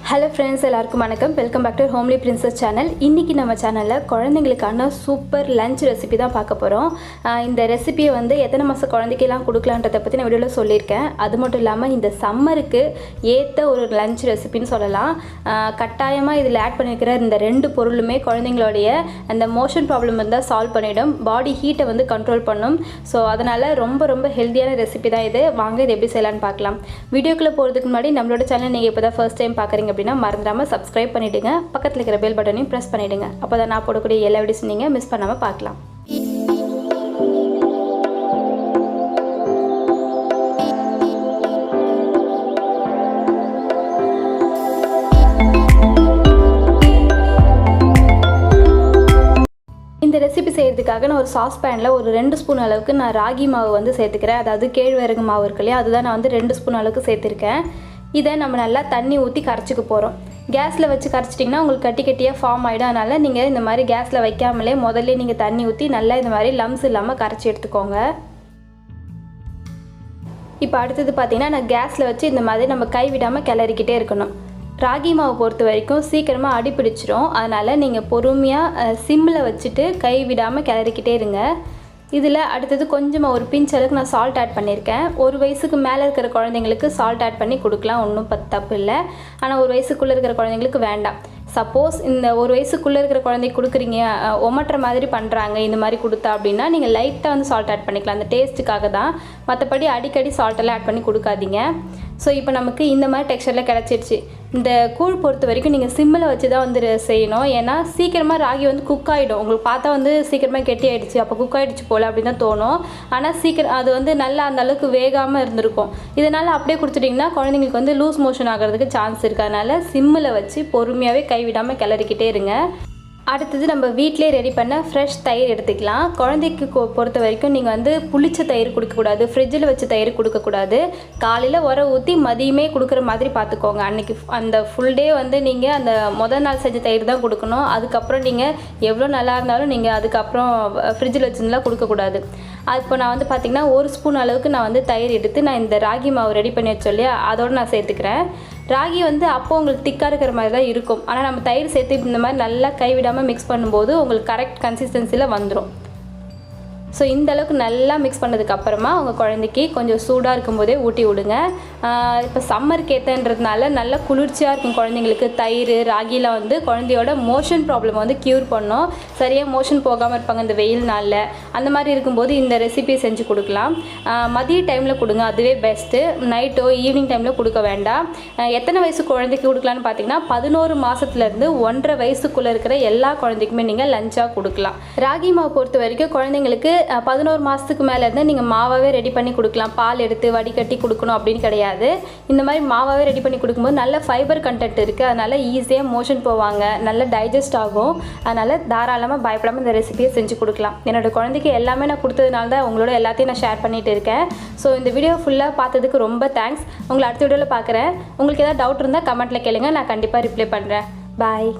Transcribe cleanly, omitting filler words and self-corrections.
Hello friends, எல்லாருக்கும் வணக்கம். Welcome back to homely princess channel. இன்றைக்கி நம்ம சேனலில் குழந்தைங்களுக்கான சூப்பர் லஞ்ச் ரெசிபி தான் பார்க்க போகிறோம். இந்த ரெசிபியை வந்து எத்தனை மாதம் குழந்தைக்கெல்லாம் கொடுக்கலான்றதை பற்றி நான் வீடியோவில் சொல்லியிருக்கேன். அது மட்டும் இல்லாமல் இந்த சம்மருக்கு ஏற்ற ஒரு லஞ்ச் ரெசிபின்னு சொல்லலாம். கட்டாயமாக இதில் ஆட் பண்ணியிருக்கிற இந்த 2 பொருளுமே குழந்தைங்களுடைய அந்த மோஷன் ப்ராப்ளம் இருந்தால் சால்வ் பண்ணிவிடும், பாடி ஹீட்டை வந்து கண்ட்ரோல் பண்ணும். ஸோ அதனால் ரொம்ப ஹெல்த்தியான ரெசிபி தான் இது. வாங்க இது எப்படி செய்யலான்னு பார்க்கலாம். வீடியோக்குள்ளே போகிறதுக்கு முன்னாடி நம்மளோட சேனல் நீங்கள் இப்போ தான் ஃபர்ஸ்ட் டைம் பார்க்குறீங்க அப்படின்னா மறந்துடாமல் சப்ஸ்கிரைப் பண்ணிவிடுங்க. பக்கத்தில் இருக்கிற பெல் பட்டனையும் ப்ரெஸ் பண்ணிவிடுங்க. அப்போ தான் நான் போடக்கூடிய எல்லா வீடியோஸும் நீங்கள் மிஸ் பண்ணாமல் பார்க்கலாம். இந்த ரெசிபி செய்கிறதுக்காக நான் ஒரு சாஸ் பேனில் ஒரு 2 ஸ்பூன் அளவுக்கு நான் ராகி மாவு வந்து சேர்த்துக்கிறேன். அதாவது கேழ்வரகு மாவு இருக்கு இல்லையா, அதுதான் நான் வந்து 2 ஸ்பூன் அளவுக்கு சேர்த்துருக்கேன். இதை நம்ம நல்லா தண்ணி ஊற்றி கரைச்சிக்க போகிறோம். கேஸில் வச்சு கரைச்சிட்டிங்கன்னா உங்களுக்கு கட்டியாக ஃபார்ம் ஆகிடும். அதனால் நீங்கள் இந்த மாதிரி கேஸில் வைக்காமலே முதல்ல நீங்கள் தண்ணி ஊற்றி நல்லா இந்த மாதிரி லம்ஸ் இல்லாமல் கரைச்சி எடுத்துக்கோங்க. இப்போ அடுத்தது பார்த்திங்கன்னா நான் கேஸில் வச்சு இந்த மாதிரி நம்ம கை விடாமல் கிளறிக்கிட்டே இருக்கணும். ராகி மாவு பொறுத்த வரைக்கும் சீக்கிரமாக அடி பிடிச்சிரும். அதனால் நீங்கள் பொறுமையாக சிம்மில் வச்சுட்டு கை விடாமல் கிளறிக்கிட்டே இருங்க. இதில் அடுத்தது கொஞ்சமாக ஒரு பிஞ்ச் அளவுக்கு நான் சால்ட் ஆட் பண்ணியிருக்கேன். 1 வயசுக்கு மேலே இருக்கிற குழந்தைங்களுக்கு சால்ட் ஆட் பண்ணி கொடுக்கலாம், ஒன்றும் தப்பு இல்லை. ஆனால் 1 வயசுக்குள்ளே இருக்கிற குழந்தைங்களுக்கு வேண்டாம். சப்போஸ் இந்த 1 வயசுக்குள்ளே இருக்கிற குழந்தைக்கு கொடுக்குறீங்க, ஒமட்டுற மாதிரி பண்ணுறாங்க இந்த மாதிரி கொடுத்தா அப்படின்னா நீங்கள் லைட்டாக வந்து சால்ட் ஆட் பண்ணிக்கலாம், அந்த டேஸ்ட்டுக்காக தான். மற்றபடி அடிக்கடி சால்ட்டெல்லாம் ஆட் பண்ணி கொடுக்காதீங்க. ஸோ இப்போ நமக்கு இந்த மாதிரி டெக்ஸ்சரில் கிடச்சிருச்சு. இந்த கூழ் பொறுத்த வரைக்கும் நீங்கள் சிம்மில் வச்சு தான் வந்து செய்யணும். ஏன்னா சீக்கிரமாக ராகி வந்து குக் ஆகிடும். உங்களுக்கு பார்த்தா வந்து சீக்கிரமாக கெட்டி ஆகிடுச்சு, அப்போ குக் ஆகிடுச்சு போல் அப்படின்னு தான் தோணும். ஆனால் சீக்கிரம் அது வந்து நல்லா அந்த அளவுக்கு வேகாமல் இருந்திருக்கும். இதனால் அப்படியே கொடுத்துட்டிங்கன்னா குழந்தைங்களுக்கு வந்து லூஸ் மோஷன் ஆகிறதுக்கு சான்ஸ் இருக்குது. அதனால் சிம்மில் வச்சு பொறுமையாகவே கைவிடாமல் கிளறிக்கிட்டே இருங்க. அடுத்தது நம்ம வீட்டிலே ரெடி பண்ண ஃப்ரெஷ் தயிர் எடுத்துக்கலாம். குழந்தைக்கு பொறுத்த வரைக்கும் நீங்கள் வந்து புளிச்ச தயிர் கொடுக்கக்கூடாது, ஃப்ரிட்ஜில் வச்ச தயிர் கொடுக்கக்கூடாது. காலையில் உர ஊற்றி மதியமே கொடுக்குற மாதிரி பார்த்துக்கோங்க. அன்றைக்கி அந்த ஃபுல் டே வந்து நீங்கள் அந்த முதல் நாள் செஞ்ச தயிர் தான் கொடுக்கணும். அதுக்கப்புறம் நீங்கள் எவ்வளோ நல்லா இருந்தாலும் நீங்கள் அதுக்கப்புறம் ஃப்ரிட்ஜில் வச்சுருந்தாலும் கொடுக்கக்கூடாது. இப்போ நான் வந்து பார்த்திங்கன்னா 1 ஸ்பூன் அளவுக்கு நான் வந்து தயிர் எடுத்து நான் இந்த ராகி மாவு ரெடி பண்ணி வச்சோம் இல்லையா, அதோடு நான் சேர்த்துக்கிறேன். ராகி வந்து அப்போ உங்களுக்கு திக்காக இருக்கிற மாதிரி தான் இருக்கும். ஆனால் நம்ம தயிர் சேர்த்து இந்த மாதிரி நல்லா கைவிடாமல் மிக்ஸ் பண்ணும்போது உங்களுக்கு கரெக்ட் கன்சிஸ்டன்சியில் வந்துடும். ஸோ இந்த அளவுக்கு நல்லா மிக்ஸ் பண்ணதுக்கப்புறமா உங்கள் குழந்தைக்கு கொஞ்சம் சூடாக இருக்கும்போதே ஊட்டி விடுங்க. இப்போ சம்மருக்கு ஏற்றன்றதுனால நல்லா குளிர்ச்சியாக இருக்கும் குழந்தைங்களுக்கு. தயிர் ராகிலாம் வந்து குழந்தையோட மோஷன் ப்ராப்ளம் வந்து க்யூர் பண்ணோம். சரியாக மோஷன் போகாமல் இருப்பாங்க இந்த வெயில் நாளில். அந்த மாதிரி இருக்கும்போது இந்த ரெசிபியை செஞ்சு கொடுக்கலாம். மதிய டைமில் கொடுங்க, அதுவே பெஸ்ட்டு. நைட்டோ ஈவினிங் டைமில் கொடுக்க வேண்டாம். எத்தனை வயசு குழந்தைக்கு கொடுக்கலான்னு பார்த்தீங்கன்னா 11 மாதத்துலேருந்து 1.5 வயசுக்குள்ளே இருக்கிற எல்லா குழந்தைக்குமே நீங்கள் லஞ்சாக கொடுக்கலாம். ராகி மாவு பொறுத்த வரைக்கும் குழந்தைங்களுக்கு 11 மாதத்துக்கு மேலேருந்து நீங்கள் மாவாகவே ரெடி பண்ணி கொடுக்கலாம். பால் எடுத்து வடிகட்டி கொடுக்கணும் அப்படின்னு கிடையாது. இந்த மாதிரி மாவாகவே ரெடி பண்ணி கொடுக்கும்போது நல்ல ஃபைபர் கண்டென்ட் இருக்குது. அதனால் ஈஸியாக மோஷன் போவாங்க, நல்ல டைஜஸ்ட் ஆகும். அதனால் தாராளமாக பயப்படாமல் இந்த ரெசிபியை செஞ்சு கொடுக்கலாம். என்னோடய குழந்தைக்கு எல்லாமே நான் கொடுத்ததுனால தான் உங்களோட எல்லாத்தையும் நான் ஷேர் பண்ணிகிட்டு இருக்கேன். ஸோ இந்த வீடியோ ஃபுல்லாக பார்த்ததுக்கு ரொம்ப தேங்க்ஸ். உங்களை அடுத்த வீடியோவில் பார்க்குறேன். உங்களுக்கு ஏதாவது டவுட் இருந்தால் கமெண்ட்டில் கேளுங்க, நான் கண்டிப்பாக ரிப்ளை பண்ணுறேன். பாய்.